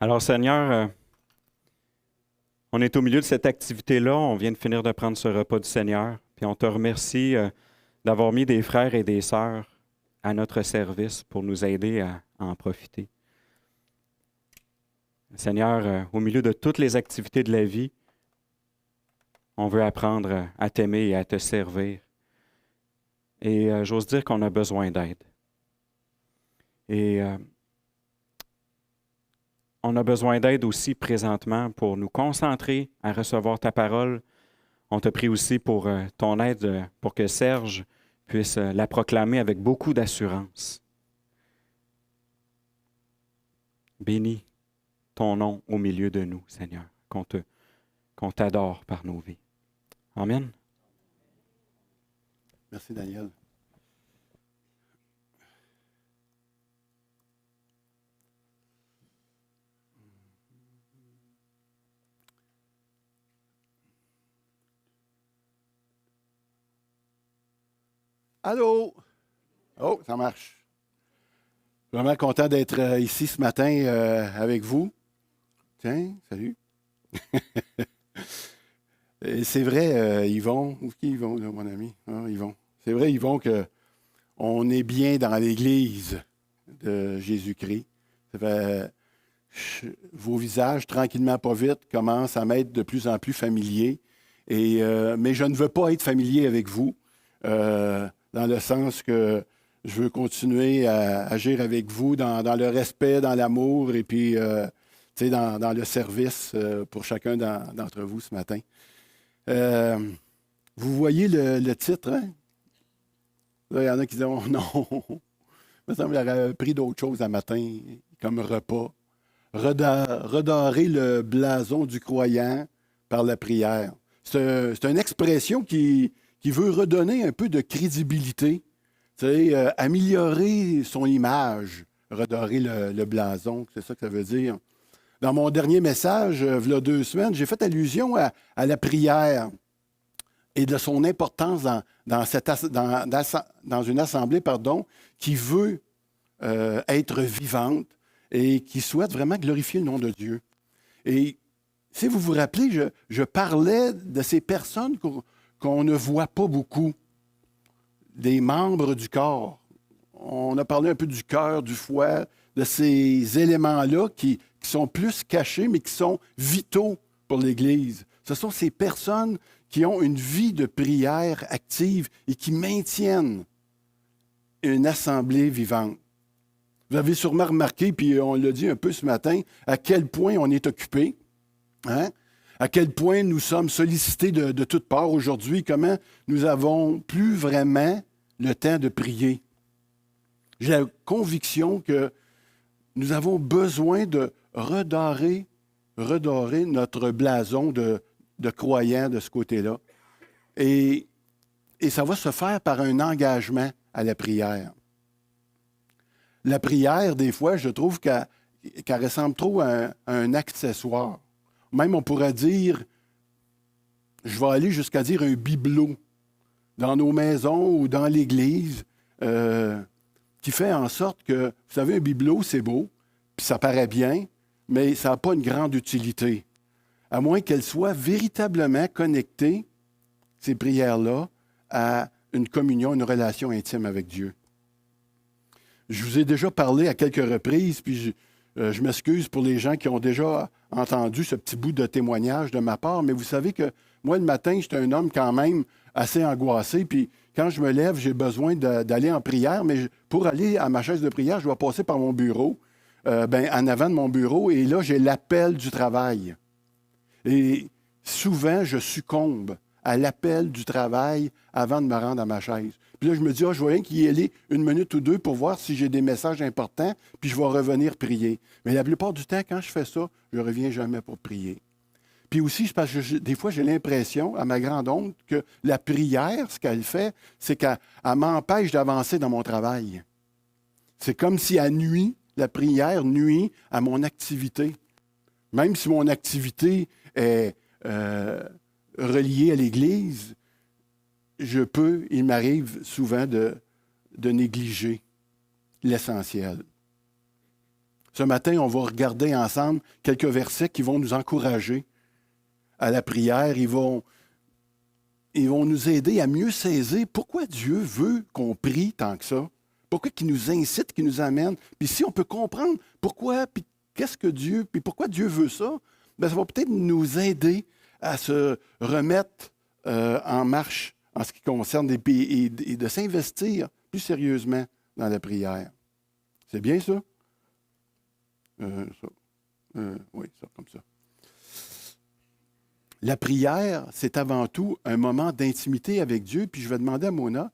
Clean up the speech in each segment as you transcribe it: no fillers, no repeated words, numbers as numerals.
Alors Seigneur, on est au milieu de cette activité-là. On vient de finir de prendre ce repas du Seigneur. Puis on te remercie d'avoir mis des frères et des sœurs à notre service pour nous aider à en profiter. Seigneur, au milieu de toutes les activités de la vie, on veut apprendre à t'aimer et à te servir. Et j'ose dire qu'on a besoin d'aide. Et on a besoin d'aide aussi présentement pour nous concentrer à recevoir ta parole. On te prie aussi pour ton aide, pour que Serge puisse la proclamer avec beaucoup d'assurance. Bénis ton nom au milieu de nous, Seigneur, qu'on t'adore par nos vies. Amen. Merci, Daniel. Allô? Oh, ça marche. Je suis vraiment content d'être ici ce matin avec vous. Tiens, salut. Et c'est vrai, Yvon, où est-ce qu'Yvon, là, mon ami? Ah, Yvon. C'est vrai, Yvon, qu'on est bien dans l'Église de Jésus-Christ. Ça fait, vos visages, tranquillement, pas vite, commencent à m'être de plus en plus familiers. Mais je ne veux pas être familier avec vous, dans le sens que je veux continuer à agir avec vous dans le respect, dans l'amour et puis dans le service pour chacun d'entre vous ce matin. Vous voyez le titre, hein? Là, il y en a qui disent oh, non, il me semble qu'il aurait pris d'autres choses à matin, comme repas. Redorer le blason du croyant par la prière. C'est une expression qui veut redonner un peu de crédibilité, améliorer son image, redorer le blason, c'est ça que ça veut dire. Dans mon dernier message, il y a 2 semaines, j'ai fait allusion à la prière et de son importance dans une assemblée qui veut être vivante et qui souhaite vraiment glorifier le nom de Dieu. Et si vous vous rappelez, je parlais de ces personnes qu'on ne voit pas beaucoup, des membres du corps. On a parlé un peu du cœur, du foie, de ces éléments-là qui sont plus cachés, mais qui sont vitaux pour l'Église. Ce sont ces personnes qui ont une vie de prière active et qui maintiennent une assemblée vivante. Vous avez sûrement remarqué, puis on l'a dit un peu ce matin, à quel point on est occupé, hein? À quel point nous sommes sollicités de toutes parts aujourd'hui, comment nous n'avons plus vraiment le temps de prier. J'ai la conviction que nous avons besoin de redorer notre blason de croyants de ce côté-là. Et ça va se faire par un engagement à la prière. La prière, des fois, je trouve qu'elle ressemble trop à un accessoire. Même on pourrait dire, je vais aller jusqu'à dire un bibelot dans nos maisons ou dans l'Église, qui fait en sorte que, vous savez, un bibelot, c'est beau, puis ça paraît bien, mais ça n'a pas une grande utilité, à moins qu'elles soient véritablement connectées, ces prières-là, à une communion, une relation intime avec Dieu. Je vous ai déjà parlé à quelques reprises, puis je m'excuse pour les gens qui ont déjà entendu ce petit bout de témoignage de ma part, mais vous savez que moi, le matin, j'étais un homme quand même assez angoissé, puis quand je me lève, j'ai besoin d'aller en prière, mais pour aller à ma chaise de prière, je dois passer par mon bureau, en avant de mon bureau, et là, j'ai l'appel du travail. Et souvent, je succombe à l'appel du travail avant de me rendre à ma chaise. Puis là, je me dis, je vais rien qu'il y ait 1 minute ou 2 pour voir si j'ai des messages importants, puis je vais revenir prier. Mais la plupart du temps, quand je fais ça, je ne reviens jamais pour prier. Puis aussi, parce que des fois, j'ai l'impression, à ma grande honte, que la prière, ce qu'elle fait, c'est qu'elle m'empêche d'avancer dans mon travail. C'est comme si elle nuit, la prière nuit à mon activité. Même si mon activité est reliée à l'Église, il m'arrive souvent de négliger l'essentiel. Ce matin, on va regarder ensemble quelques versets qui vont nous encourager à la prière. Ils vont nous aider à mieux saisir pourquoi Dieu veut qu'on prie tant que ça. Pourquoi il nous incite, qu'il nous amène. Puis si on peut comprendre pourquoi, puis qu'est-ce que Dieu, puis pourquoi Dieu veut ça, bien, ça va peut-être nous aider à se remettre en marche en ce qui concerne des pays et de s'investir plus sérieusement dans la prière. C'est bien ça? Oui, ça, comme ça. La prière, c'est avant tout un moment d'intimité avec Dieu. Puis je vais demander à Mona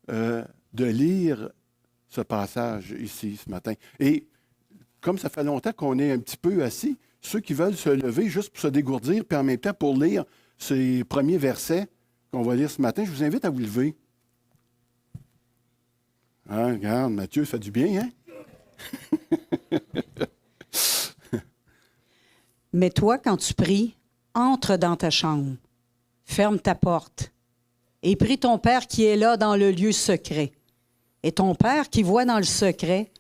de lire ce passage ici, ce matin. Et comme ça fait longtemps qu'on est un petit peu assis, ceux qui veulent se lever juste pour se dégourdir, puis en même temps pour lire ces premiers versets qu'on va lire ce matin, je vous invite à vous lever. Hein, regarde, Mathieu, ça fait du bien, hein? Mais toi, quand tu pries, entre dans ta chambre, ferme ta porte et prie ton Père qui est là dans le lieu secret. Et ton Père qui voit dans le secret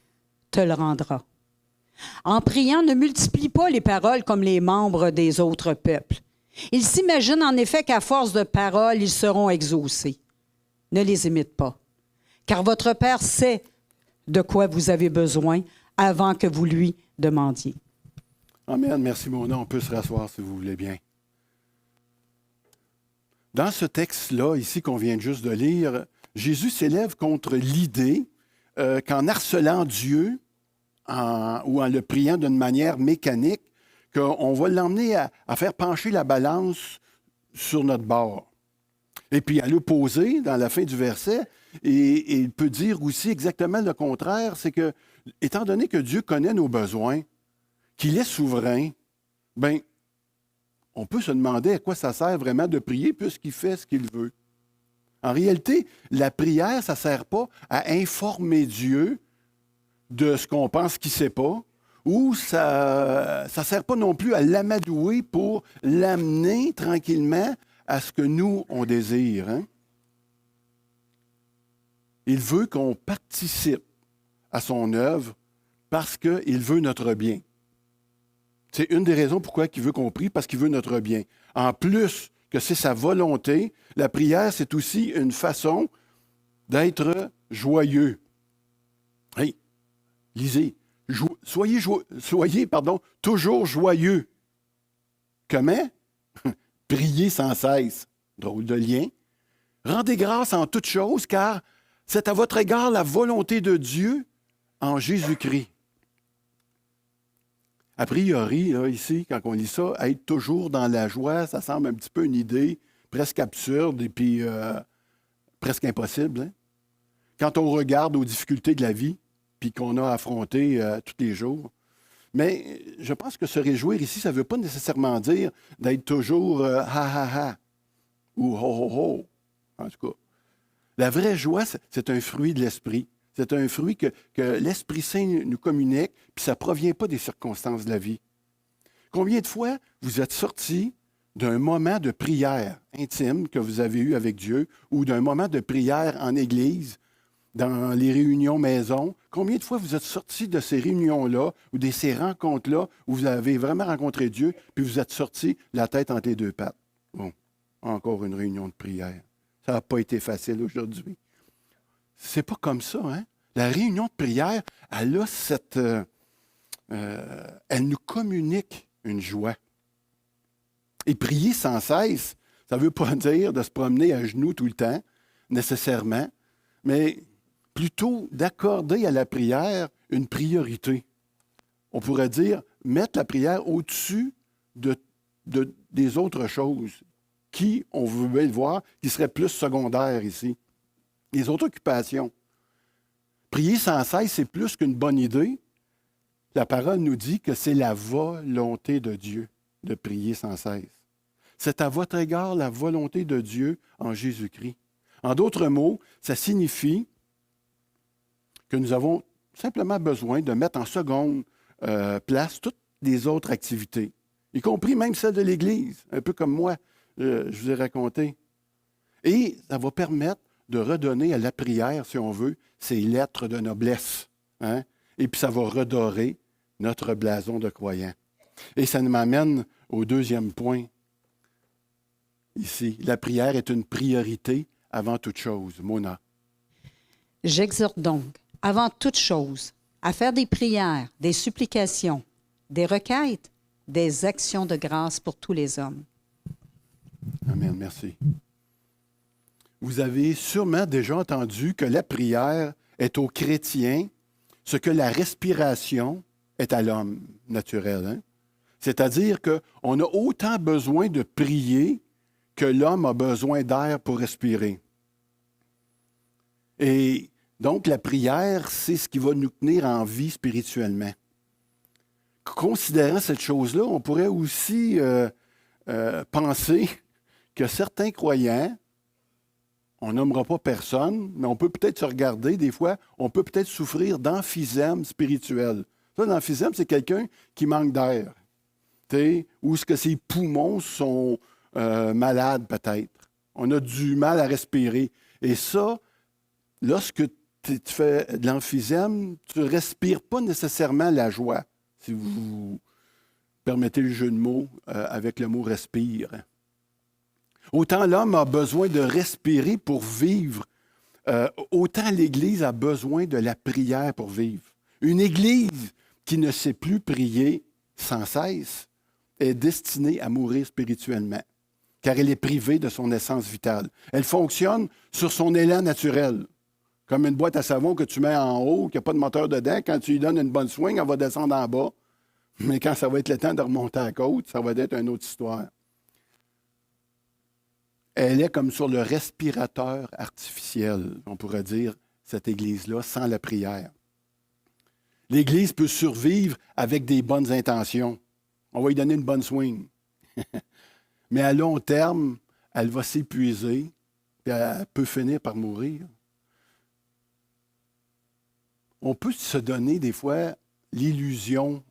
te le rendra. En priant, ne multiplie pas les paroles comme les membres des autres peuples. Ils s'imaginent en effet qu'à force de paroles, ils seront exaucés. Ne les imite pas, car votre Père sait de quoi vous avez besoin avant que vous lui demandiez. Amen. Merci, Mona. On peut se rasseoir si vous voulez bien. Dans ce texte-là, ici, qu'on vient juste de lire, Jésus s'élève contre l'idée qu'en harcelant Dieu ou en le priant d'une manière mécanique, qu'on va l'emmener à faire pencher la balance sur notre bord. Et puis, à l'opposé, dans la fin du verset, et il peut dire aussi exactement le contraire, c'est que, étant donné que Dieu connaît nos besoins, qu'il est souverain, bien, on peut se demander à quoi ça sert vraiment de prier puisqu'il fait ce qu'il veut. En réalité, la prière, ça ne sert pas à informer Dieu de ce qu'on pense qu'il ne sait pas, ou ça ne sert pas non plus à l'amadouer pour l'amener tranquillement à ce que nous, on désire. Hein? Il veut qu'on participe à son œuvre parce qu'il veut notre bien. C'est une des raisons pourquoi il veut qu'on prie, parce qu'il veut notre bien. En plus que c'est sa volonté, la prière, c'est aussi une façon d'être joyeux. Hey, lisez. Soyez toujours joyeux. Comment? Priez sans cesse. Drôle de lien. Rendez grâce en toutes choses, car c'est à votre égard la volonté de Dieu en Jésus-Christ. A priori, là, ici, quand on lit ça, être toujours dans la joie, ça semble un petit peu une idée presque absurde et puis presque impossible. Hein? Quand on regarde aux difficultés de la vie, puis qu'on a affronté tous les jours. Mais je pense que se réjouir ici, ça ne veut pas nécessairement dire d'être toujours ha ha ha ou ho ho ho. En tout cas, la vraie joie, c'est un fruit de l'esprit. C'est un fruit que l'Esprit Saint nous communique, puis ça ne provient pas des circonstances de la vie. Combien de fois vous êtes sortis d'un moment de prière intime que vous avez eu avec Dieu ou d'un moment de prière en Église, dans les réunions maison? Combien de fois vous êtes sortis de ces réunions-là ou de ces rencontres-là où vous avez vraiment rencontré Dieu, puis vous êtes sortis la tête entre les deux pattes? Bon, encore une réunion de prière. Ça n'a pas été facile aujourd'hui. C'est pas comme ça, hein? La réunion de prière, elle a cette... elle nous communique une joie. Et prier sans cesse, ça ne veut pas dire de se promener à genoux tout le temps, nécessairement, mais plutôt d'accorder à la prière une priorité. On pourrait dire mettre la prière au-dessus des autres choses qui, on veut bien le voir, qui seraient plus secondaires ici. Les autres occupations. Prier sans cesse, c'est plus qu'une bonne idée. La parole nous dit que c'est la volonté de Dieu de prier sans cesse. C'est à votre égard la volonté de Dieu en Jésus-Christ. En d'autres mots, ça signifie que nous avons simplement besoin de mettre en seconde place toutes les autres activités, y compris même celles de l'Église, un peu comme moi, je vous ai raconté. Et ça va permettre de redonner à la prière, si on veut, ses lettres de noblesse. Hein? Et puis ça va redorer notre blason de croyant. Et ça m'amène au deuxième point ici. La prière est une priorité avant toute chose. Mona. J'exhorte donc, avant toute chose, à faire des prières, des supplications, des requêtes, des actions de grâce pour tous les hommes. Amen, merci. Vous avez sûrement déjà entendu que la prière est aux chrétiens ce que la respiration est à l'homme naturel. Hein? C'est-à-dire qu'on a autant besoin de prier que l'homme a besoin d'air pour respirer. Et donc, la prière, c'est ce qui va nous tenir en vie spirituellement. Considérant cette chose-là, on pourrait aussi penser que certains croyants, on nommera pas personne, mais on peut peut-être se regarder, des fois, on peut peut-être souffrir d'emphysème spirituel. Ça, l'emphysème, c'est quelqu'un qui manque d'air, ou est-ce que ses poumons sont malades peut-être. On a du mal à respirer. Et ça, lorsque tu fais de l'emphysème, tu ne respires pas nécessairement la joie, si vous permettez le jeu de mots avec le mot « respire ». Autant l'homme a besoin de respirer pour vivre, autant l'Église a besoin de la prière pour vivre. Une Église qui ne sait plus prier sans cesse est destinée à mourir spirituellement, car elle est privée de son essence vitale. Elle fonctionne sur son élan naturel. Comme une boîte à savon que tu mets en haut, qui n'a pas de moteur dedans, quand tu lui donnes une bonne swing, elle va descendre en bas. Mais quand ça va être le temps de remonter à la côte, ça va être une autre histoire. Elle est comme sur le respirateur artificiel, on pourrait dire, cette Église-là, sans la prière. L'Église peut survivre avec des bonnes intentions. On va lui donner une bonne swing. Mais à long terme, elle va s'épuiser, puis elle peut finir par mourir. On peut se donner des fois l'illusion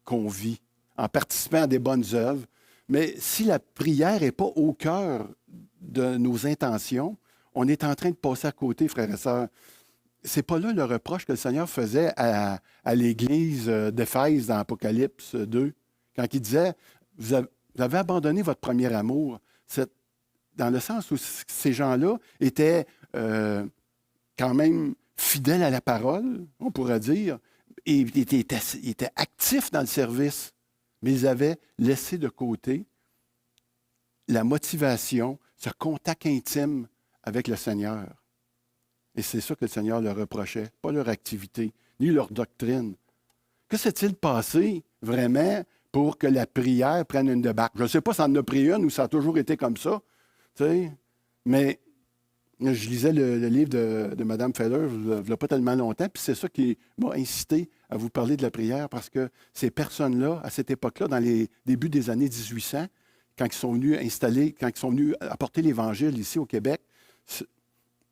qu'on vit en participant à des bonnes œuvres, mais si la prière n'est pas au cœur de nos intentions, on est en train de passer à côté, frères et sœurs. Ce n'est pas là le reproche que le Seigneur faisait à l'Église d'Éphèse dans Apocalypse 2, quand il disait, vous avez abandonné votre premier amour, dans le sens où ces gens-là étaient quand même fidèles à la parole, on pourrait dire, et ils étaient actifs dans le service, mais ils avaient laissé de côté la motivation, ce contact intime avec le Seigneur. Et c'est ça que le Seigneur leur reprochait, pas leur activité, ni leur doctrine. Que s'est-il passé vraiment pour que la prière prenne une débarque? Je ne sais pas si ça en a pris une ou ça a toujours été comme ça, mais je lisais le livre de Mme Feller il n'y a pas tellement longtemps, puis c'est ça qui m'a incité à vous parler de la prière, parce que ces personnes-là, à cette époque-là, dans les débuts des années 1800, quand ils sont venus installer, quand ils sont venus apporter l'Évangile ici au Québec,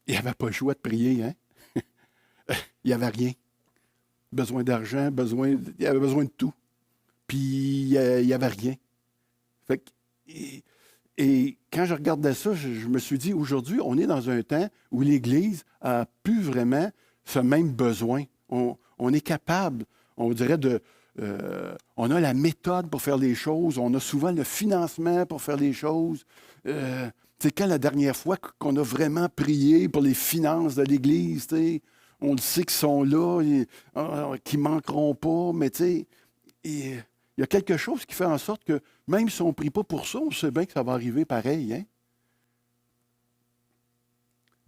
il n'y avait pas le choix de prier. Hein? Il n'y avait rien. Besoin d'argent, il y avait besoin de tout. Puis il n'y avait rien. Fait que, et quand je regardais ça, je me suis dit, aujourd'hui, on est dans un temps où l'Église n'a plus vraiment ce même besoin. On est capable, on dirait, on a la méthode pour faire les choses, on a souvent le financement pour faire les choses. C'est quand la dernière fois qu'on a vraiment prié pour les finances de l'Église, on le sait qu'ils sont là, qu'ils ne manqueront pas, mais il y a quelque chose qui fait en sorte que même si on ne prie pas pour ça, on sait bien que ça va arriver pareil. Hein?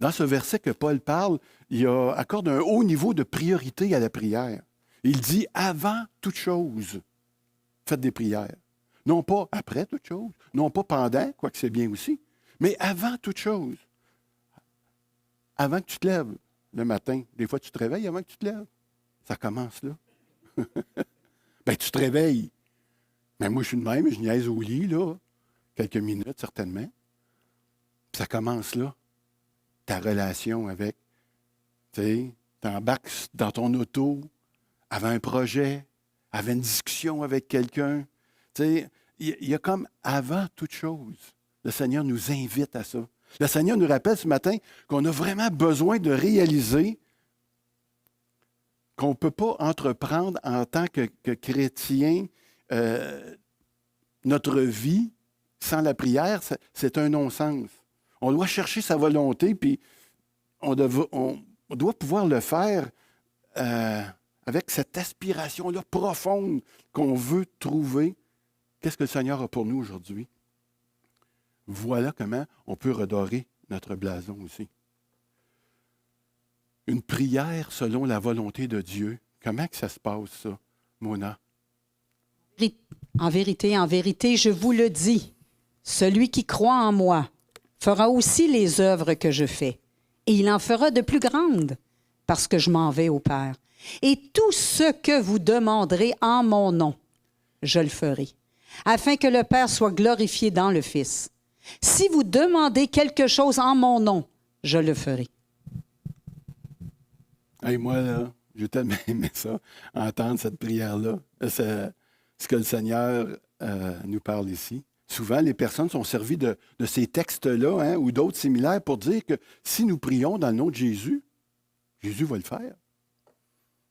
Dans ce verset que Paul parle, il accorde un haut niveau de priorité à la prière. Il dit « avant toute chose, faites des prières ». Non pas après toute chose, non pas pendant, quoique c'est bien aussi, mais avant toute chose. Avant que tu te lèves le matin. Des fois, tu te réveilles avant que tu te lèves. Ça commence là. Bien, tu te réveilles. Mais moi, je suis de même, je niaise au lit, là, quelques minutes, certainement. Puis ça commence là. Ta relation avec, tu embarques dans ton auto, avant un projet, avant une discussion avec quelqu'un. Tu sais, il y a comme avant toute chose. Le Seigneur nous invite à ça. Le Seigneur nous rappelle ce matin qu'on a vraiment besoin de réaliser qu'on ne peut pas entreprendre en tant que chrétien notre vie sans la prière, c'est un non-sens. On doit chercher sa volonté, puis on doit pouvoir le faire avec cette aspiration-là profonde qu'on veut trouver. Qu'est-ce que le Seigneur a pour nous aujourd'hui? Voilà comment on peut redorer notre blason aussi. Une prière selon la volonté de Dieu. Comment que ça se passe, ça, Mona? En vérité, je vous le dis, celui qui croit en moi fera aussi les œuvres que je fais, et il en fera de plus grandes, parce que je m'en vais au Père. Et tout ce que vous demanderez en mon nom, je le ferai, afin que le Père soit glorifié dans le Fils. Si vous demandez quelque chose en mon nom, je le ferai. Hey, moi, là, j'ai tellement aimé ça, entendre cette prière-là. C'est ce que le Seigneur nous parle ici. Souvent, les personnes sont servies de ces textes-là, hein, ou d'autres similaires pour dire que si nous prions dans le nom de Jésus, Jésus va le faire.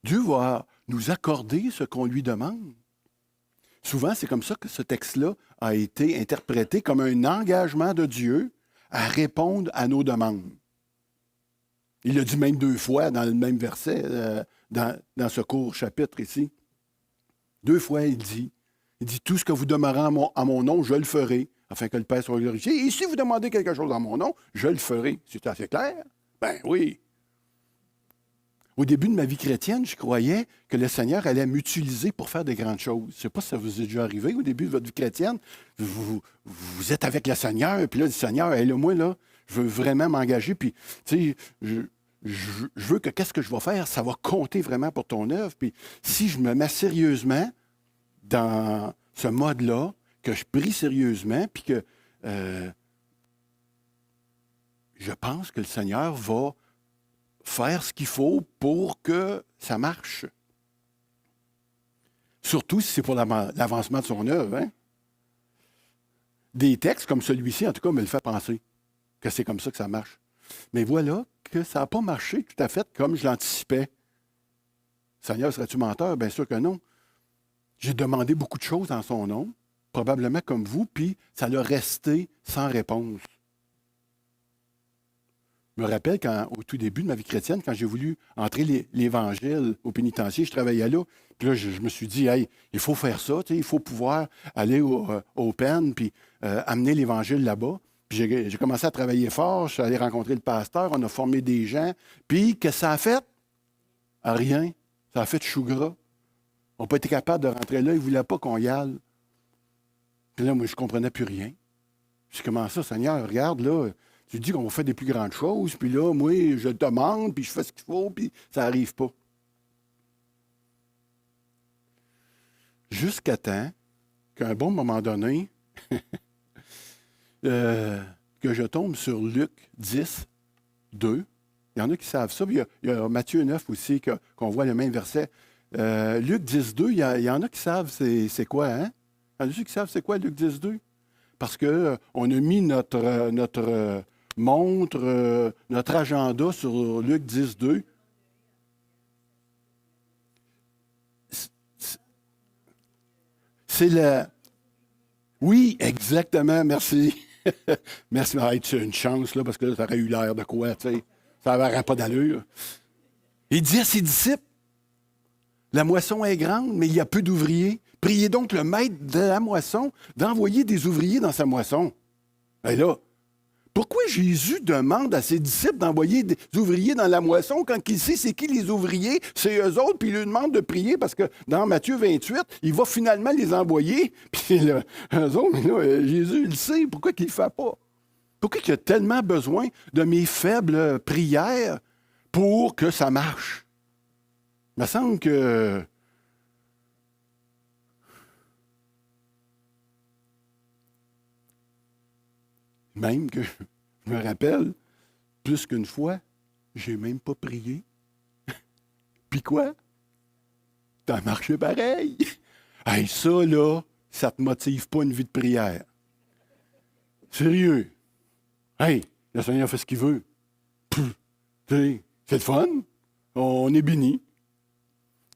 Dieu va nous accorder ce qu'on lui demande. Souvent, c'est comme ça que ce texte-là a été interprété comme un engagement de Dieu à répondre à nos demandes. Il l'a dit même 2 fois dans le même verset, dans ce court chapitre ici. 2 fois, il dit, tout ce que vous demanderez à mon nom, je le ferai, afin que le Père soit glorifié. Et si vous demandez quelque chose en mon nom, je le ferai. C'est assez clair? Ben oui. Au début de ma vie chrétienne, je croyais que le Seigneur allait m'utiliser pour faire des grandes choses. Je ne sais pas si ça vous est déjà arrivé au début de votre vie chrétienne. Vous êtes avec le Seigneur, puis là, le Seigneur, hey, là, moi, là, je veux vraiment m'engager, puis, tu sais, je veux que qu'est-ce que je vais faire, ça va compter vraiment pour ton œuvre. Puis, si je me mets sérieusement dans ce mode-là, que je prie sérieusement, puis que je pense que le Seigneur va faire ce qu'il faut pour que ça marche. Surtout si c'est pour l'avancement de son œuvre. Hein? Des textes comme celui-ci, en tout cas, me le fait penser que c'est comme ça que ça marche. Mais voilà que ça n'a pas marché tout à fait comme je l'anticipais. Seigneur, serais-tu menteur? Bien sûr que non. J'ai demandé beaucoup de choses en son nom, probablement comme vous, puis ça l'a resté sans réponse. Je me rappelle au tout début de ma vie chrétienne, quand j'ai voulu entrer l'Évangile au pénitencier, je travaillais là. Puis là, je me suis dit, hey, il faut faire ça, il faut pouvoir aller au PEN puis amener l'Évangile là-bas. Puis j'ai commencé à travailler fort, je suis allé rencontrer le pasteur, on a formé des gens. Puis, qu'est-ce que ça a fait? Rien. Ça a fait chou gras. On n'a pas été capable de rentrer là, ils ne voulaient pas qu'on y aille. Puis là, moi, je ne comprenais plus rien. J'ai commencé ça, Seigneur, regarde, là, tu dis qu'on va faire des plus grandes choses, puis là, moi, je demande, puis je fais ce qu'il faut, puis ça n'arrive pas. Jusqu'à temps qu'à un bon moment donné, que je tombe sur Luc 10, 2. Il y en a qui savent ça. Puis il y a Matthieu 9 aussi, qu'on voit le même verset. Luc 10, 2, il y en a qui savent c'est quoi, hein? Il y en a qui savent c'est quoi Luc 10, 2? Parce qu'on a mis notre montre, notre agenda sur Luc 10, 2. C'est le... Oui, exactement, merci. Merci, c'est une chance, là, parce que là, ça aurait eu l'air de quoi, tu sais. Ça n'aurait pas d'allure. Il dit à ses disciples, la moisson est grande, mais il y a peu d'ouvriers. Priez donc le maître de la moisson d'envoyer des ouvriers dans sa moisson. Et là, pourquoi Jésus demande à ses disciples d'envoyer des ouvriers dans la moisson quand il sait c'est qui les ouvriers? C'est eux autres, puis il lui demande de prier parce que dans Matthieu 28, il va finalement les envoyer. Puis là, eux autres, mais là, Jésus, il sait. Pourquoi qu'il ne le fait pas? Pourquoi il a tellement besoin de mes faibles prières pour que ça marche? Il me semble que... Même que, je me rappelle, plus qu'une fois, j'ai même pas prié. Puis quoi? Ça a marché pareil. Hey, ça, là, ça te motive pas une vie de prière. Sérieux. Hey, le Seigneur fait ce qu'il veut. C'est le fun. On est béni.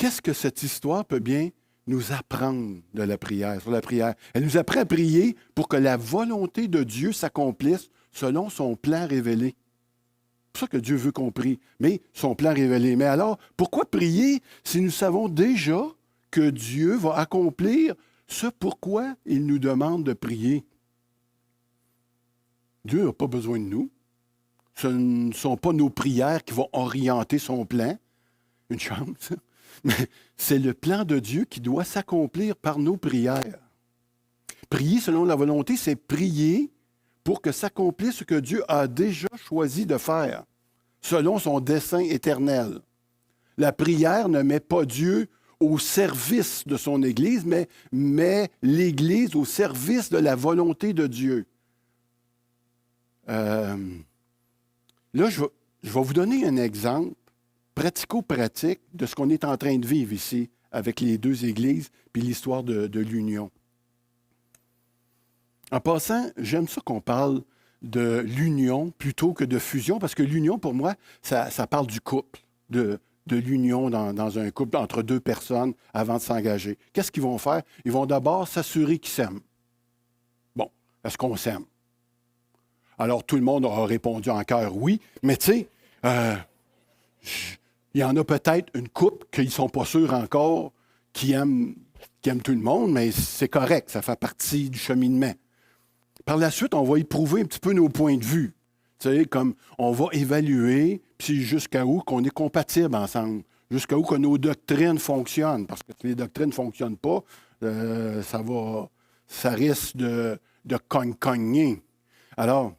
qu'est-ce que cette histoire peut bien nous apprendre de la prière, sur la prière? Elle nous apprend à prier pour que la volonté de Dieu s'accomplisse selon son plan révélé. C'est pour ça que Dieu veut qu'on prie, mais son plan révélé. Mais alors, pourquoi prier si nous savons déjà que Dieu va accomplir ce pourquoi il nous demande de prier? Dieu n'a pas besoin de nous. Ce ne sont pas nos prières qui vont orienter son plan. Une chance. Mais c'est le plan de Dieu qui doit s'accomplir par nos prières. Prier selon la volonté, c'est prier pour que s'accomplisse ce que Dieu a déjà choisi de faire, selon son dessein éternel. La prière ne met pas Dieu au service de son Église, mais met l'Église au service de la volonté de Dieu. Là, je vais vous donner un exemple pratico-pratique de ce qu'on est en train de vivre ici avec les deux Églises puis l'histoire de l'union. En passant, j'aime ça qu'on parle de l'union plutôt que de fusion, parce que l'union, pour moi, ça parle du couple, de l'union dans un couple entre deux personnes avant de s'engager. Qu'est-ce qu'ils vont faire? Ils vont d'abord s'assurer qu'ils s'aiment. Bon, est-ce qu'on s'aime? Alors, tout le monde aura répondu en cœur oui, mais tu sais, il y en a peut-être une couple qui ne sont pas sûrs encore, qui aiment tout le monde, mais c'est correct, ça fait partie du cheminement. Par la suite, on va éprouver un petit peu nos points de vue. Tu sais, comme on va évaluer, puis jusqu'à où qu'on est compatibles ensemble, jusqu'à où que nos doctrines fonctionnent. Parce que si les doctrines ne fonctionnent pas, ça risque de cogner. Alors,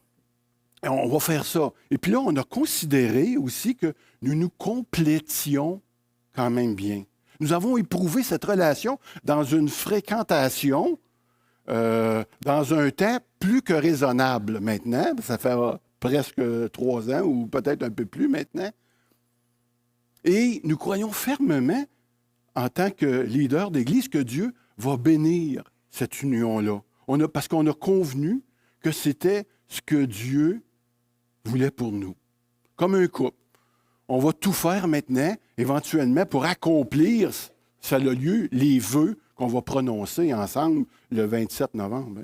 on va faire ça. Et puis là, on a considéré aussi que nous nous complétions quand même bien. Nous avons éprouvé cette relation dans une fréquentation, dans un temps plus que raisonnable maintenant. Ça fait presque 3 ans ou peut-être un peu plus maintenant. Et nous croyons fermement, en tant que leader d'Église, que Dieu va bénir cette union-là. Parce qu'on a convenu que c'était ce que Dieu voulait pour nous. Comme un couple. On va tout faire maintenant, éventuellement, pour accomplir, ça a lieu, les vœux qu'on va prononcer ensemble le 27 novembre.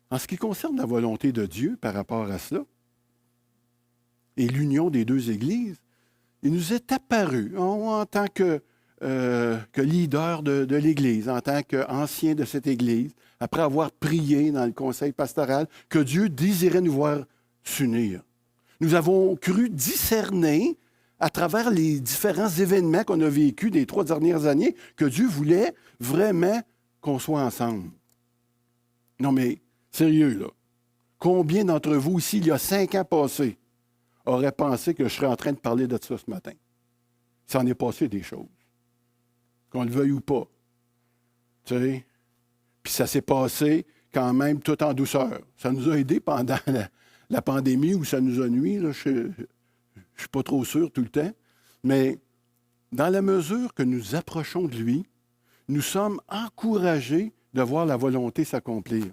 En ce qui concerne la volonté de Dieu par rapport à cela, et l'union des deux Églises, il nous est apparu, en tant que leader de l'Église, en tant qu'ancien de cette Église, après avoir prié dans le conseil pastoral, que Dieu désirait nous voir s'unir. Nous avons cru discerner, à travers les différents événements qu'on a vécus des 3 dernières années, que Dieu voulait vraiment qu'on soit ensemble. Non, mais sérieux, là. Combien d'entre vous ici, il y a 5 ans passés, auraient pensé que je serais en train de parler de ça ce matin? Il s'en est passé des choses. Qu'on le veuille ou pas. Tu sais? Puis ça s'est passé quand même tout en douceur. Ça nous a aidés pendant la pandémie où ça nous a nui. Là, je ne suis pas trop sûr tout le temps. Mais dans la mesure que nous approchons de lui, nous sommes encouragés de voir la volonté s'accomplir.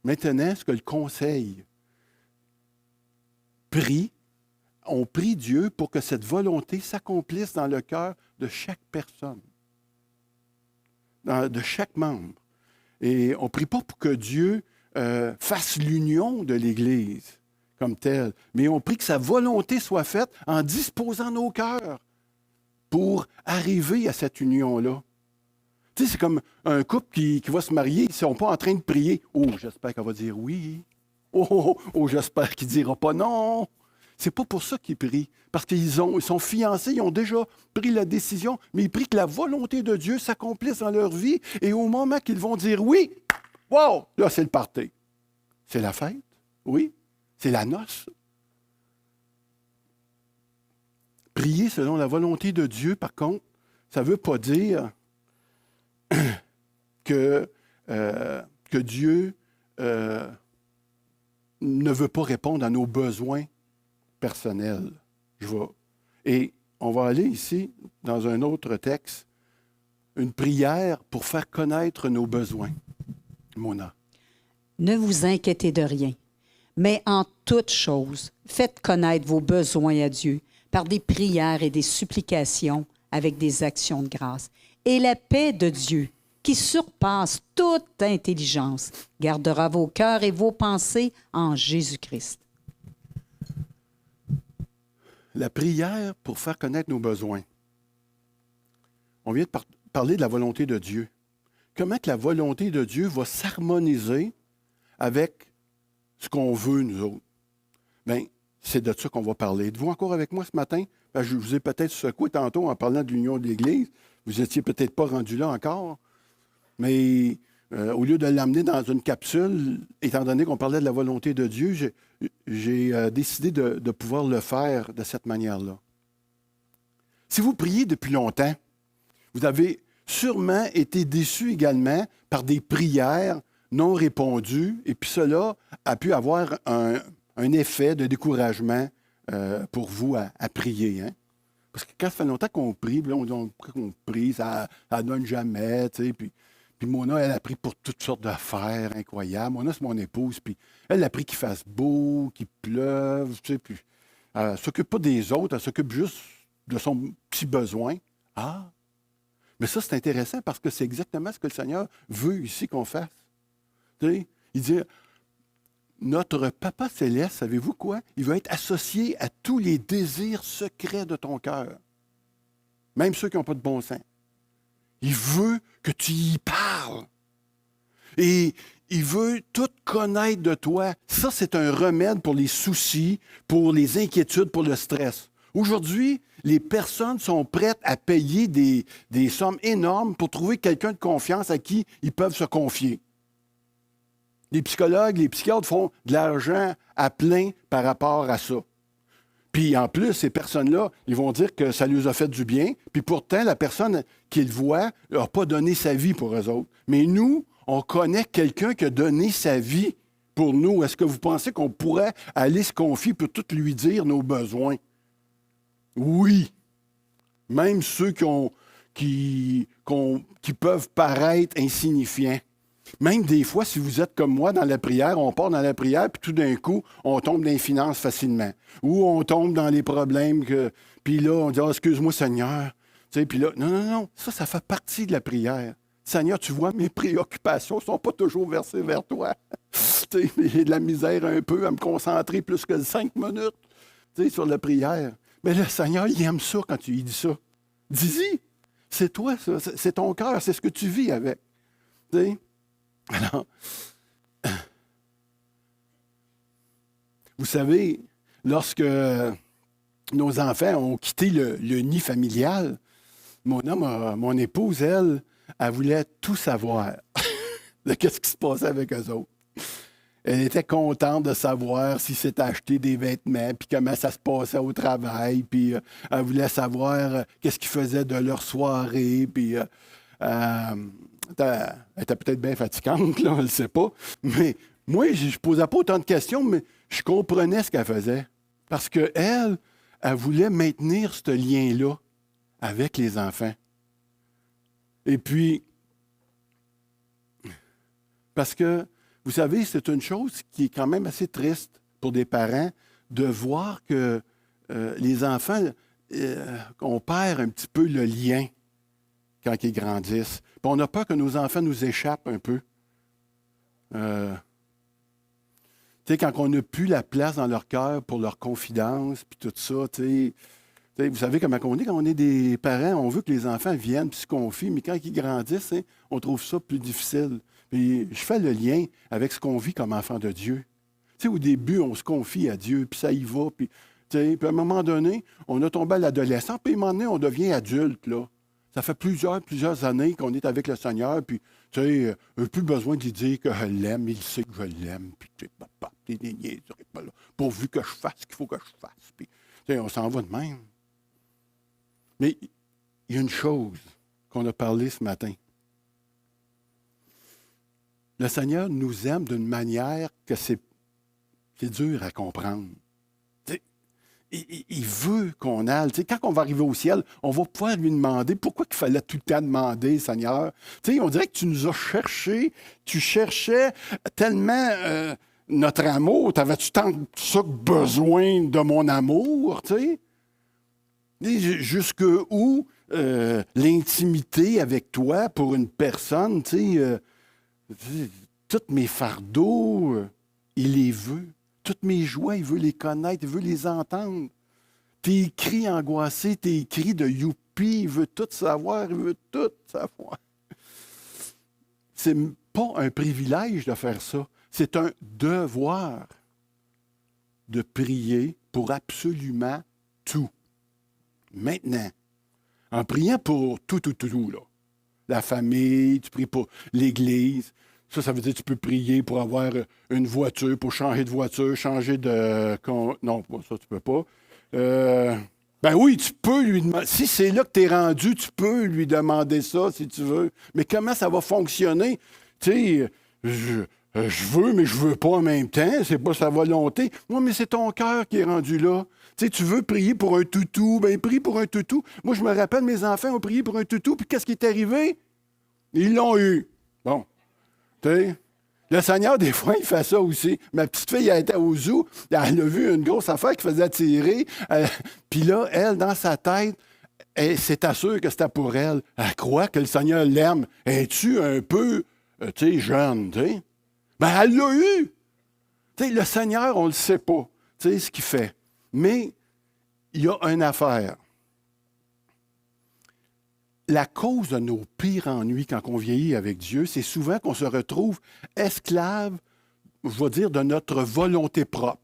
Maintenant, ce que le conseil prie, on prie Dieu pour que cette volonté s'accomplisse dans le cœur de chaque personne, de chaque membre. Et on ne prie pas pour que Dieu fasse l'union de l'Église comme telle, mais on prie que sa volonté soit faite en disposant nos cœurs pour arriver à cette union-là. Tu sais, c'est comme un couple qui va se marier, ils ne sont pas en train de prier. « Oh, j'espère qu'elle va dire oui. Oh, j'espère qu'il ne dira pas non. » C'est pas pour ça qu'ils prient, parce qu'ils sont fiancés, ils ont déjà pris la décision, mais ils prient que la volonté de Dieu s'accomplisse dans leur vie, et au moment qu'ils vont dire oui, wow, là, c'est le party. C'est la fête, oui, c'est la noce. Prier selon la volonté de Dieu, par contre, ça ne veut pas dire que Dieu ne veut pas répondre à nos besoins personnels. Et on va aller ici, dans un autre texte, une prière pour faire connaître nos besoins. Mona. Ne vous inquiétez de rien, mais en toute chose, faites connaître vos besoins à Dieu par des prières et des supplications avec des actions de grâce. Et la paix de Dieu, qui surpasse toute intelligence, gardera vos cœurs et vos pensées en Jésus-Christ. La prière pour faire connaître nos besoins. On vient de parler de la volonté de Dieu. Comment que la volonté de Dieu va s'harmoniser avec ce qu'on veut, nous autres? Bien, c'est de ça qu'on va parler. Êtes-vous encore avec moi ce matin? Ben, je vous ai peut-être secoué tantôt en parlant de l'union de l'Église. Vous n'étiez peut-être pas rendu là encore. Mais au lieu de l'amener dans une capsule, étant donné qu'on parlait de la volonté de Dieu, j'ai décidé de pouvoir le faire de cette manière-là. Si vous priez depuis longtemps, vous avez sûrement été déçu également par des prières non répondues, et puis cela a pu avoir un effet de découragement pour vous à prier. Hein? Parce que quand ça fait longtemps qu'on prie, puis là, on prie, ça ne donne jamais, tu sais, puis Mona, elle a pris pour toutes sortes d'affaires incroyables. Mona, c'est mon épouse, puis elle a pris qu'il fasse beau, qu'il pleuve, tu sais, puis elle ne s'occupe pas des autres, elle s'occupe juste de son petit besoin. Ah! Mais ça, c'est intéressant parce que c'est exactement ce que le Seigneur veut ici qu'on fasse. Tu sais, il dit, notre Papa céleste, savez-vous quoi? Il va être associé à tous les désirs secrets de ton cœur. Même ceux qui n'ont pas de bon sens. Il veut que tu y parles. Et il veut tout connaître de toi. Ça, c'est un remède pour les soucis, pour les inquiétudes, pour le stress. Aujourd'hui, les personnes sont prêtes à payer des sommes énormes pour trouver quelqu'un de confiance à qui ils peuvent se confier. Les psychologues, les psychiatres font de l'argent à plein par rapport à ça. Puis en plus, ces personnes-là, ils vont dire que ça leur a fait du bien. Puis pourtant, la personne qu'ils voient n'a pas donné sa vie pour eux autres. Mais nous, on connaît quelqu'un qui a donné sa vie pour nous. Est-ce que vous pensez qu'on pourrait aller se confier pour tout lui dire nos besoins? Oui. Même ceux qui peuvent paraître insignifiants. Même des fois, si vous êtes comme moi dans la prière, on part dans la prière, puis tout d'un coup, on tombe dans les finances facilement. Ou on tombe dans les problèmes, puis là, on dit « excuse-moi Seigneur ». Tu sais, puis là, non, ça fait partie de la prière. Seigneur, tu vois, mes préoccupations ne sont pas toujours versées vers toi. Tu sais, j'ai de la misère un peu à me concentrer plus que 5 minutes, tu sais, sur la prière. Mais le Seigneur, il aime ça quand tu lui dis ça. Dis-y, c'est toi, ça, c'est ton cœur, c'est ce que tu vis avec. Tu sais? Alors, vous savez, lorsque nos enfants ont quitté le nid familial, mon épouse, elle voulait tout savoir de ce qui se passait avec eux autres. Elle était contente de savoir s'ils s'étaient acheté des vêtements, puis comment ça se passait au travail, puis elle voulait savoir qu'est-ce qu'ils faisaient de leur soirée, puis elle était peut-être bien fatigante, là, je ne sais pas. Mais moi, je ne posais pas autant de questions, mais je comprenais ce qu'elle faisait. Parce qu'elle, elle voulait maintenir ce lien-là avec les enfants. Et puis, parce que, vous savez, c'est une chose qui est quand même assez triste pour des parents de voir que les enfants, on perd un petit peu le lien quand ils grandissent. Puis on a peur que nos enfants nous échappent un peu. Tu sais, quand on n'a plus la place dans leur cœur pour leur confidence, puis tout ça, tu sais, vous savez comment on est quand on est des parents, on veut que les enfants viennent puis se confient, mais quand ils grandissent, hein, on trouve ça plus difficile. Puis je fais le lien avec ce qu'on vit comme enfant de Dieu. Tu sais, au début, on se confie à Dieu, puis ça y va, puis à un moment donné, on a tombé à l'adolescence, puis à un moment donné, on devient adulte, là. Ça fait plusieurs années qu'on est avec le Seigneur, puis, tu sais, plus besoin de lui dire que je l'aime, il sait que je l'aime, puis, tu sais, papa, t'es des niaiseries, pas là, pourvu que je fasse ce qu'il faut que je fasse, puis, tu sais, on s'en va de même. Mais il y a une chose qu'on a parlé ce matin. Le Seigneur nous aime d'une manière que c'est dur à comprendre. Il veut qu'on aille. Tu sais, quand on va arriver au ciel, on va pouvoir lui demander pourquoi il fallait tout le temps demander, Seigneur. Tu sais, on dirait que tu nous as cherchés. Tu cherchais tellement notre amour. T'avais-tu tant ça besoin de mon amour, tu sais? Jusqu'où l'intimité avec toi pour une personne, tous mes fardeaux, il les veut. Toutes mes joies, il veut les connaître, il veut les entendre. Tes cris angoissés, tes cris de youpi, il veut tout savoir, il veut tout savoir. C'est pas un privilège de faire ça. C'est un devoir de prier pour absolument tout. Maintenant, en priant pour tout, là. La famille, tu pries pour l'Église. Ça veut dire que tu peux prier pour avoir une voiture, pour changer de voiture, changer de... Non, ça, tu peux pas. Ben oui, tu peux lui demander. Si c'est là que tu es rendu, tu peux lui demander ça, si tu veux. Mais comment ça va fonctionner? Tu sais, je veux, mais je veux pas en même temps. C'est pas sa volonté. Moi, mais c'est ton cœur qui est rendu là. Tu sais, tu veux prier pour un toutou, ben prie pour un toutou. Moi, je me rappelle, mes enfants ont prié pour un toutou, puis qu'est-ce qui est arrivé? Ils l'ont eu. Bon. Tu sais, le Seigneur, des fois, il fait ça aussi. Ma petite fille, elle était au zoo, elle a vu une grosse affaire qui faisait tirer. Puis là, elle, dans sa tête, c'est assuré que c'était pour elle. Elle croit que le Seigneur l'aime. Es-tu un peu, jeune, tu sais? Ben, elle l'a eu. Tu sais, le Seigneur, on ne le sait pas, tu sais, ce qu'il fait. Mais il y a une affaire. La cause de nos pires ennuis quand on vieillit avec Dieu, c'est souvent qu'on se retrouve esclave, je vais dire, de notre volonté propre.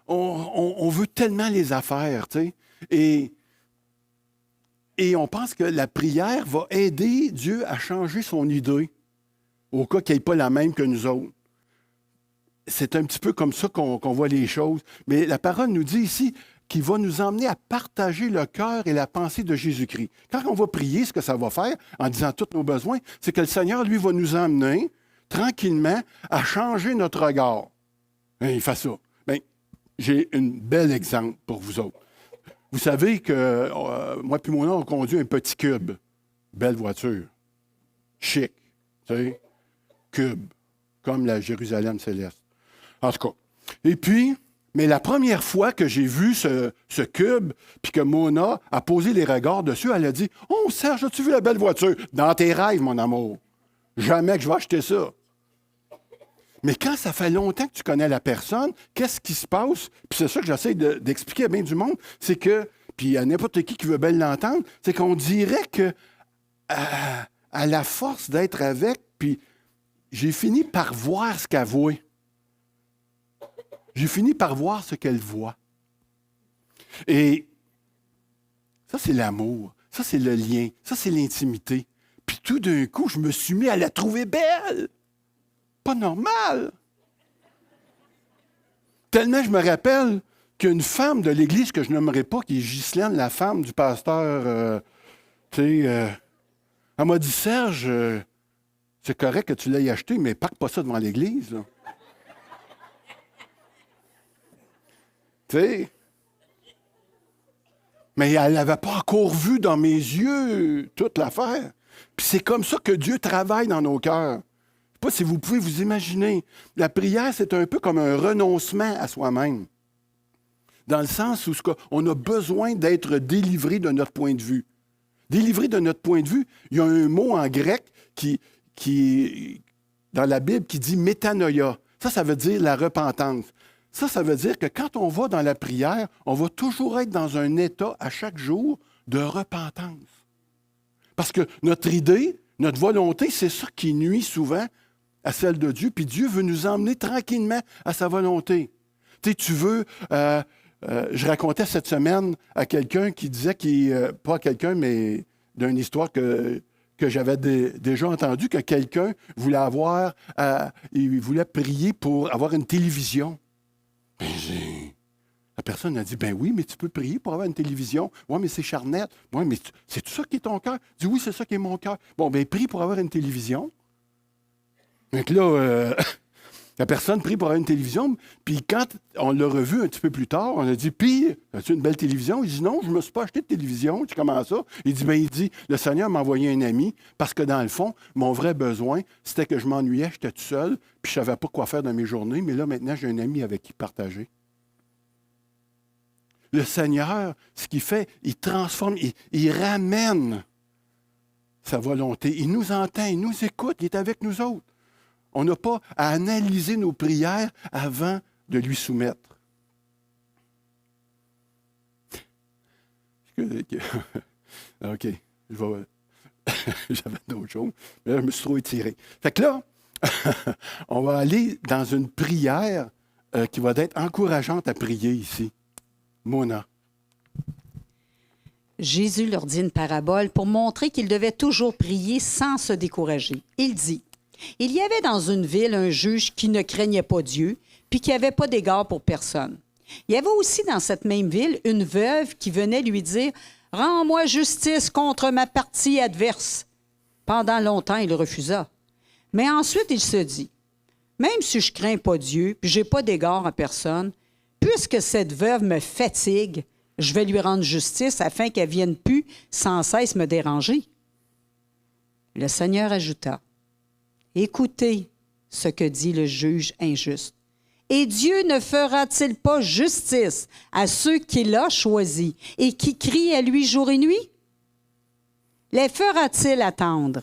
On veut tellement les affaires, tu sais, et on pense que la prière va aider Dieu à changer son idée, au cas qu'il n'y ait pas la même que nous autres. C'est un petit peu comme ça qu'on voit les choses. Mais la parole nous dit ici qu'il va nous emmener à partager le cœur et la pensée de Jésus-Christ. Quand on va prier, ce que ça va faire, en disant tous nos besoins, c'est que le Seigneur, lui, va nous emmener tranquillement à changer notre regard. Et il fait ça. Bien, j'ai un bel exemple pour vous autres. Vous savez que moi et mon oncle, on conduit un petit cube. Belle voiture. Chic. Tu sais, cube. Comme la Jérusalem céleste. En tout cas. Et puis, mais la première fois que j'ai vu ce cube, puis que Mona a posé les regards dessus, elle a dit « Oh, Serge, as-tu vu la belle voiture? » Dans tes rêves, mon amour. Jamais que je vais acheter ça. Mais quand ça fait longtemps que tu connais la personne, qu'est-ce qui se passe? Puis c'est ça que j'essaie d'expliquer à bien du monde, c'est que, puis à n'importe qui veut bien l'entendre, c'est qu'on dirait que à la force d'être avec, puis j'ai fini par voir ce qu'elle voit. J'ai fini par voir ce qu'elle voit. Et ça, c'est l'amour. Ça, c'est le lien. Ça, c'est l'intimité. Puis tout d'un coup, je me suis mis à la trouver belle. Pas normal. Tellement je me rappelle qu'une femme de l'Église que je nommerai pas, qui est Ghislaine, la femme du pasteur, elle m'a dit, Serge, c'est correct que tu l'aies acheté, mais parque pas ça devant l'Église, là. Tu sais? Mais elle n'avait pas encore vu dans mes yeux toute l'affaire. Puis c'est comme ça que Dieu travaille dans nos cœurs. Je ne sais pas si vous pouvez vous imaginer. La prière, c'est un peu comme un renoncement à soi-même. Dans le sens où on a besoin d'être délivré de notre point de vue. Délivré de notre point de vue, il y a un mot en grec qui dans la Bible qui dit métanoïa. Ça veut dire la repentance. Ça veut dire que quand on va dans la prière, on va toujours être dans un état à chaque jour de repentance. Parce que notre idée, notre volonté, c'est ça qui nuit souvent à celle de Dieu. Puis Dieu veut nous emmener tranquillement à sa volonté. Tu veux... je racontais cette semaine à quelqu'un qui disait, pas à quelqu'un, mais d'une histoire que j'avais déjà entendue, que quelqu'un voulait il voulait prier pour avoir une télévision. La personne a dit, ben oui, mais tu peux prier pour avoir une télévision. Oui, mais c'est charnette. Oui, mais c'est tout ça qui est ton cœur? Je dis, oui, c'est ça qui est mon cœur. Bon, ben prie pour avoir une télévision. Donc là, la personne prie pour avoir une télévision. Puis quand on l'a revu un petit peu plus tard, on a dit, puis, as-tu une belle télévision? Il dit, non, je ne me suis pas acheté de télévision. Tu dis, comment ça? Il dit, le Seigneur m'a envoyé un ami parce que dans le fond, mon vrai besoin, c'était que je m'ennuyais, j'étais tout seul, puis je ne savais pas quoi faire dans mes journées, mais là, maintenant, j'ai un ami avec qui partager. le Seigneur, ce qu'il fait, il transforme, il ramène sa volonté. Il nous entend, il nous écoute, il est avec nous autres. On n'a pas à analyser nos prières avant de lui soumettre. OK, j'avais d'autres choses, mais là, je me suis trop étiré. Fait que là, on va aller dans une prière qui va être encourageante à prier ici. Mona. Jésus leur dit une parabole pour montrer qu'ils devaient toujours prier sans se décourager. Il dit, « Il y avait dans une ville un juge qui ne craignait pas Dieu, puis qui n'avait pas d'égard pour personne. Il y avait aussi dans cette même ville une veuve qui venait lui dire, « Rends-moi justice contre ma partie adverse. » Pendant longtemps, il refusa. Mais ensuite, il se dit, « Même si je crains pas Dieu, puis j'ai pas d'égard à personne, puisque cette veuve me fatigue, je vais lui rendre justice afin qu'elle vienne plus sans cesse me déranger. » Le Seigneur ajouta, « Écoutez ce que dit le juge injuste. Et Dieu ne fera-t-il pas justice à ceux qu'il a choisis et qui crient à lui jour et nuit? Les fera-t-il attendre?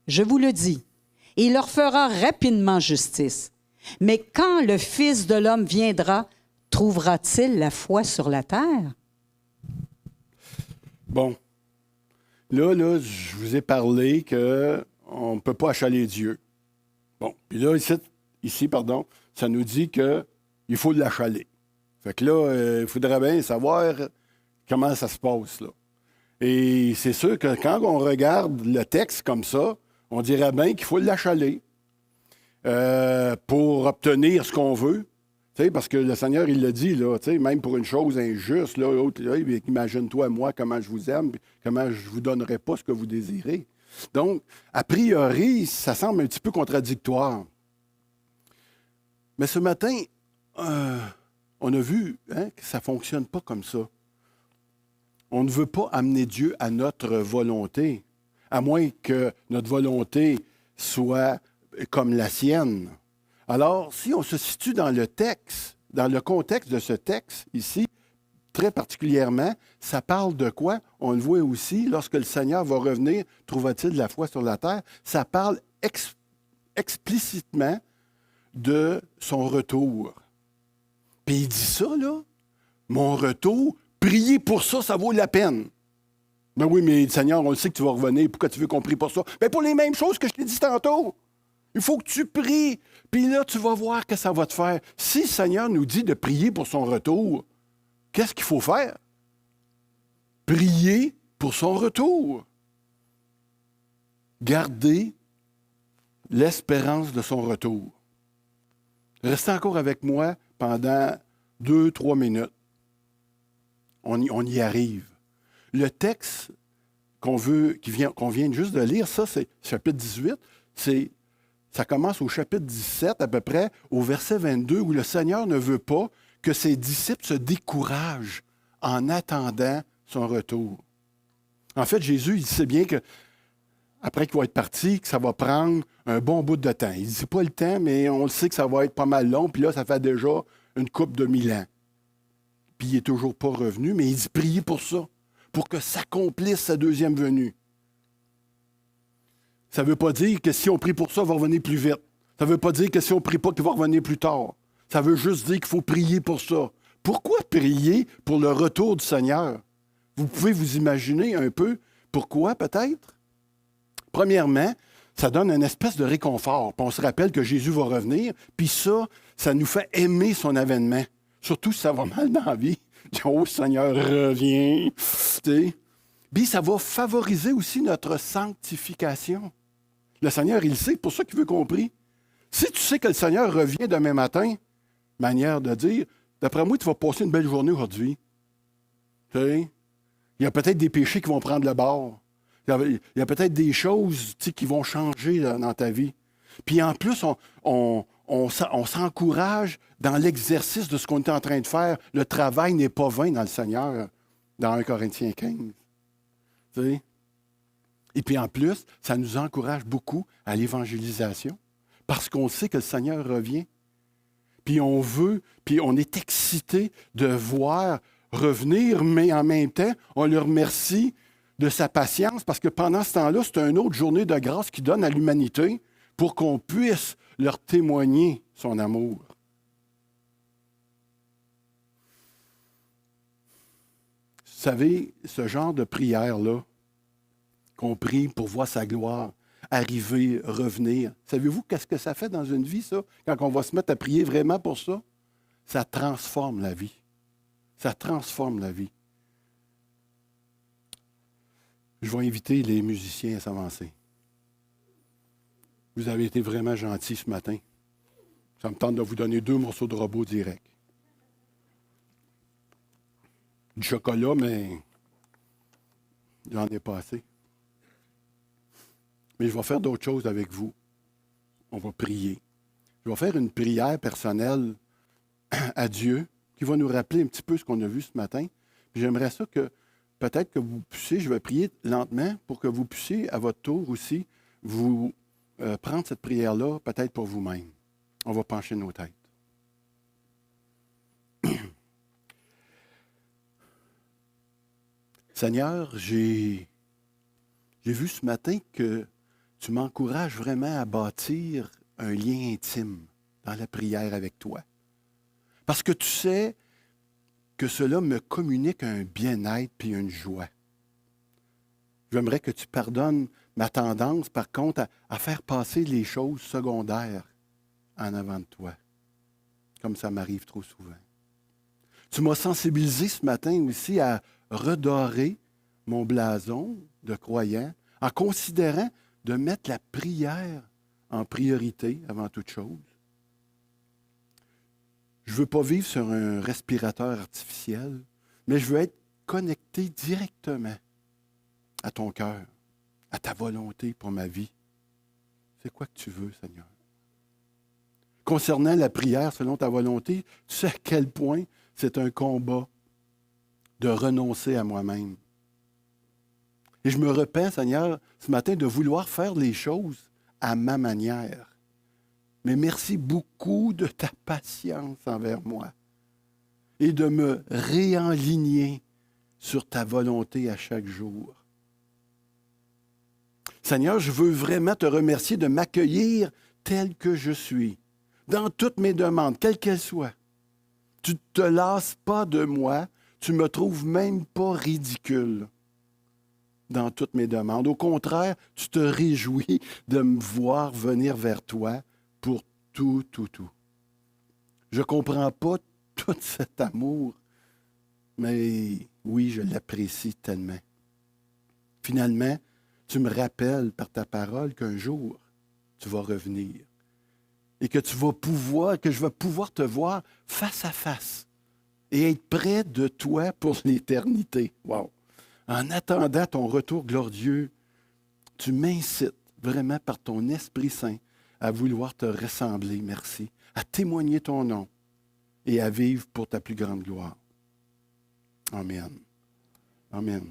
Je vous le dis, il leur fera rapidement justice. Mais quand le Fils de l'homme viendra, trouvera-t-il la foi sur la terre? » Bon. Là, je vous ai parlé qu'on ne peut pas achaler Dieu. Bon. Puis là, ici, ça nous dit qu'il faut l'achaler. Fait que là, il faudrait bien savoir comment ça se passe, là. Et c'est sûr que quand on regarde le texte comme ça, on dirait bien qu'il faut l'achaler pour obtenir ce qu'on veut. Parce que le Seigneur, il l'a dit, là, même pour une chose injuste, là, imagine-toi, moi, comment je vous aime, comment je ne vous donnerai pas ce que vous désirez. Donc, a priori, ça semble un petit peu contradictoire. Mais ce matin, on a vu que ça ne fonctionne pas comme ça. On ne veut pas amener Dieu à notre volonté, à moins que notre volonté soit comme la sienne. Alors, si on se situe dans le texte, dans le contexte de ce texte ici, très particulièrement, ça parle de quoi? On le voit aussi, lorsque le Seigneur va revenir, trouvera-t-il de la foi sur la terre? Ça parle explicitement de son retour. Puis il dit ça, là, mon retour, prier pour ça, ça vaut la peine. Ben oui, mais Seigneur, on le sait que tu vas revenir, pourquoi tu veux qu'on prie pour ça? Ben pour les mêmes choses que je t'ai dit tantôt. Il faut que tu pries, puis là, tu vas voir que ça va te faire. Si le Seigneur nous dit de prier pour son retour, qu'est-ce qu'il faut faire? Prier pour son retour. Garder l'espérance de son retour. Restez encore avec moi pendant 2-3 minutes. On y arrive. Le texte qu'on vient juste de lire, ça, c'est chapitre 18, ça commence au chapitre 17, à peu près, au verset 22, où le Seigneur ne veut pas que ses disciples se découragent en attendant son retour. En fait, Jésus, il sait bien que après qu'il va être parti, que ça va prendre un bon bout de temps. Il ne dit pas le temps, mais on le sait que ça va être pas mal long, puis là, ça fait déjà une couple de 1000 ans. Puis il n'est toujours pas revenu, mais il dit priez pour ça, pour que s'accomplisse sa deuxième venue. Ça ne veut pas dire que si on prie pour ça, il va revenir plus vite. Ça ne veut pas dire que si on ne prie pas, qu'il va revenir plus tard. Ça veut juste dire qu'il faut prier pour ça. Pourquoi prier pour le retour du Seigneur? Vous pouvez vous imaginer un peu pourquoi, peut-être? Premièrement, ça donne une espèce de réconfort. Puis on se rappelle que Jésus va revenir, puis ça nous fait aimer son avènement. Surtout si ça va mal dans la vie. Oh, Seigneur, reviens. Puis ça va favoriser aussi notre sanctification. Le Seigneur, il sait, c'est pour ça qu'il veut qu'on prie. Si tu sais que le Seigneur revient demain matin, manière de dire, d'après moi, tu vas passer une belle journée aujourd'hui. Il y a peut-être des péchés qui vont prendre le bord. Il y a peut-être des choses qui vont changer dans ta vie. Puis en plus, on s'encourage dans l'exercice de ce qu'on est en train de faire. Le travail n'est pas vain dans le Seigneur, dans 1 Corinthiens 15. Et puis en plus, ça nous encourage beaucoup à l'évangélisation parce qu'on sait que le Seigneur revient. puis on veut, puis on est excité de voir revenir, mais en même temps, on le remercie de sa patience, parce que pendant ce temps-là, c'est une autre journée de grâce qu'il donne à l'humanité pour qu'on puisse leur témoigner son amour. Vous savez, ce genre de prière-là, qu'on prie pour voir sa gloire arriver, revenir, savez-vous qu'est-ce que ça fait dans une vie, ça? Quand on va se mettre à prier vraiment pour ça, ça transforme la vie. Ça transforme la vie. Je vais inviter les musiciens à s'avancer. Vous avez été vraiment gentils ce matin. Ça me tente de vous donner 2 morceaux de robot direct. Du chocolat, mais j'en ai pas assez. Mais je vais faire d'autres choses avec vous. On va prier. Je vais faire une prière personnelle à Dieu qui va nous rappeler un petit peu ce qu'on a vu ce matin. Puis j'aimerais ça que peut-être que vous puissiez, je vais prier lentement pour que vous puissiez à votre tour aussi vous prendre cette prière-là peut-être pour vous-même. On va pencher nos têtes. Seigneur, j'ai vu ce matin que tu m'encourages vraiment à bâtir un lien intime dans la prière avec toi. Parce que tu sais que cela me communique un bien-être puis une joie. J'aimerais que tu pardonnes ma tendance, par contre, à faire passer les choses secondaires en avant de toi, comme ça m'arrive trop souvent. Tu m'as sensibilisé ce matin aussi à redorer mon blason de croyant en considérant de mettre la prière en priorité avant toute chose. Je ne veux pas vivre sur un respirateur artificiel, mais je veux être connecté directement à ton cœur, à ta volonté pour ma vie. C'est quoi que tu veux, Seigneur? Concernant la prière selon ta volonté, tu sais à quel point c'est un combat de renoncer à moi-même. Et je me repens, Seigneur, ce matin, de vouloir faire les choses à ma manière. Mais merci beaucoup de ta patience envers moi et de me réaligner sur ta volonté à chaque jour. Seigneur, je veux vraiment te remercier de m'accueillir tel que je suis, dans toutes mes demandes, quelles qu'elles soient. Tu ne te lasses pas de moi, tu ne me trouves même pas ridicule dans toutes mes demandes. Au contraire, tu te réjouis de me voir venir vers toi pour tout. Je ne comprends pas tout cet amour, mais oui, je l'apprécie tellement. Finalement, tu me rappelles par ta parole qu'un jour, tu vas revenir et que je vais pouvoir te voir face à face et être près de toi pour l'éternité. Wow! En attendant ton retour glorieux, tu m'incites vraiment par ton Esprit Saint à vouloir te ressembler, merci, à témoigner ton nom et à vivre pour ta plus grande gloire. Amen. Amen.